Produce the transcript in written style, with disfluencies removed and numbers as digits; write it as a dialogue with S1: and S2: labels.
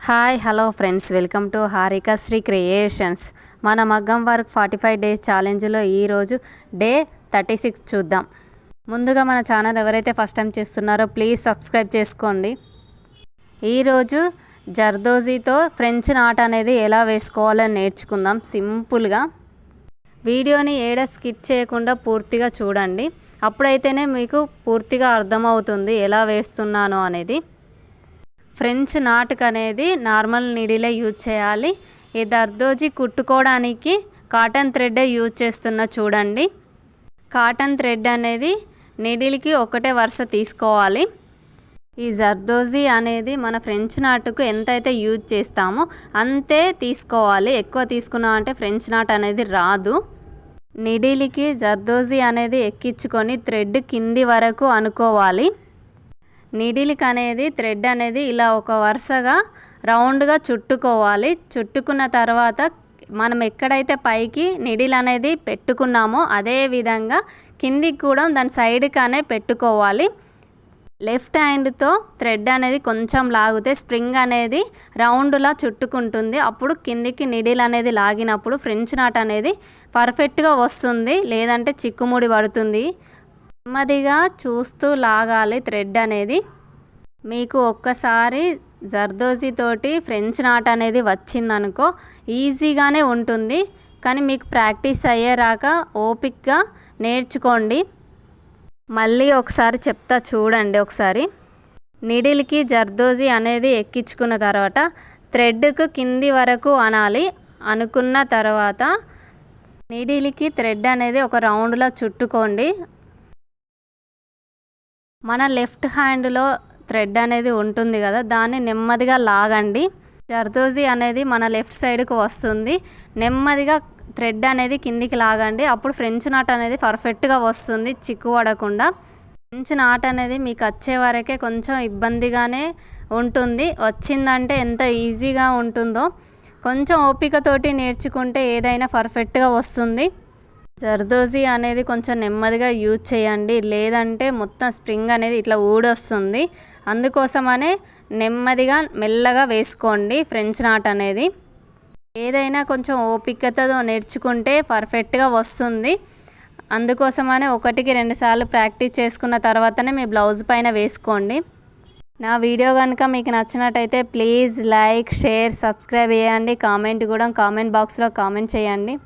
S1: Hi hello friends, welcome to Harika Sri creations. మన మగ్గం work 45 days ఛాలెంజ్లో ఈరోజు డే 36 చూద్దాం. ముందుగా మన ఛానల్ ఎవరైతే ఫస్ట్ టైం చేస్తున్నారో ప్లీజ్ సబ్స్క్రైబ్ చేసుకోండి. ఈరోజు జర్దోజీతో ఫ్రెంచ్ నాట్ అనేది ఎలా వేసుకోవాలని నేర్చుకుందాం సింపుల్గా. వీడియోని స్కిప్ చేయకుండా పూర్తిగా చూడండి, అప్పుడైతేనే మీకు పూర్తిగా అర్థమవుతుంది ఎలా వేస్తున్నానో అనేది. ఫ్రెంచ్ నాట్కి అనేది నార్మల్ నీడిలే యూజ్ చేయాలి. ఈ జర్దోజీ కుట్టుకోవడానికి కాటన్ థ్రెడ్డే యూజ్ చేస్తున్నా చూడండి. కాటన్ థ్రెడ్ అనేది నీడిల్కి ఒకటే వరుస తీసుకోవాలి. ఈ జర్దోజీ అనేది మన ఫ్రెంచ్ నాట్కు ఎంతైతే యూజ్ చేస్తామో అంతే తీసుకోవాలి. ఎక్కువ తీసుకున్నాం అంటే ఫ్రెంచ్ నాట్ అనేది రాదు. నీడిల్కి జర్దోజీ అనేది ఎక్కించుకొని థ్రెడ్ కింది వరకు అనుకోవాలి. నీడిల్కి అనేది థ్రెడ్ అనేది ఇలా ఒక వరుసగా రౌండ్గా చుట్టుకోవాలి. చుట్టుకున్న తర్వాత మనం ఎక్కడైతే పైకి నీడిల్ అనేది పెట్టుకున్నామో అదే విధంగా కిందికి కూడా దాని సైడ్కి పెట్టుకోవాలి. లెఫ్ట్ హ్యాండ్తో థ్రెడ్ అనేది కొంచెం లాగితే స్ప్రింగ్ అనేది రౌండ్లా చుట్టుకుంటుంది. అప్పుడు కిందికి నీడిల్ అనేది లాగినప్పుడు ఫ్రెంచ్ నాట్ అనేది పర్ఫెక్ట్గా వస్తుంది, లేదంటే చిక్కుముడి పడుతుంది. నెమ్మదిగా చూస్తూ లాగాలి థ్రెడ్ అనేది. మీకు ఒక్కసారి జర్దోజీ తోటి ఫ్రెంచ్ నాట్ అనేది వచ్చిందనుకో ఈజీగానే ఉంటుంది, కానీ మీకు ప్రాక్టీస్ అయ్యేరాక ఓపిక్గా నేర్చుకోండి. మళ్ళీ ఒకసారి చెప్తా చూడండి. ఒకసారి నీడిల్కి జర్దోజీ అనేది ఎక్కించుకున్న తర్వాత థ్రెడ్కు కింది వరకు అనాలి. అనుకున్న తర్వాత నీడిల్కి థ్రెడ్ అనేది ఒక రౌండ్లో చుట్టుకోండి. మన లెఫ్ట్ హ్యాండ్లో థ్రెడ్ అనేది ఉంటుంది కదా, దాన్ని నెమ్మదిగా లాగండి. జర్దోజీ అనేది మన లెఫ్ట్ సైడ్కి వస్తుంది. నెమ్మదిగా థ్రెడ్ అనేది కిందికి లాగండి. అప్పుడు ఫ్రెంచ్ నాట్ అనేది పర్ఫెక్ట్గా వస్తుంది, చిక్కు పడకుండా. ఫ్రెంచ్ నాట్ అనేది మీకు వచ్చే వరకే కొంచెం ఇబ్బందిగానే ఉంటుంది. వచ్చిందంటే ఎంత ఈజీగా ఉంటుందో. కొంచెం ఓపికతోటి నేర్చుకుంటే ఏదైనా పర్ఫెక్ట్గా వస్తుంది. జర్దోజీ అనేది కొంచెం నెమ్మదిగా యూజ్ చేయండి, లేదంటే మొత్తం స్ప్రింగ్ అనేది ఇట్లా ఊడొస్తుంది. అందుకోసమనే నెమ్మదిగా మెల్లగా వేసుకోండి ఫ్రెంచ్ నాట్ అనేది. ఏదైనా కొంచెం ఓపికతో నేర్చుకుంటే పర్ఫెక్ట్గా వస్తుంది. అందుకోసమనే 1-2 సార్లు ప్రాక్టీస్ చేసుకున్న తర్వాతనే మీ బ్లౌజ్ పైన వేసుకోండి. నా వీడియో కనుక మీకు నచ్చినట్టయితే ప్లీజ్ లైక్, షేర్, సబ్స్క్రైబ్ చేయండి. కామెంట్ బాక్స్లో కామెంట్ చేయండి.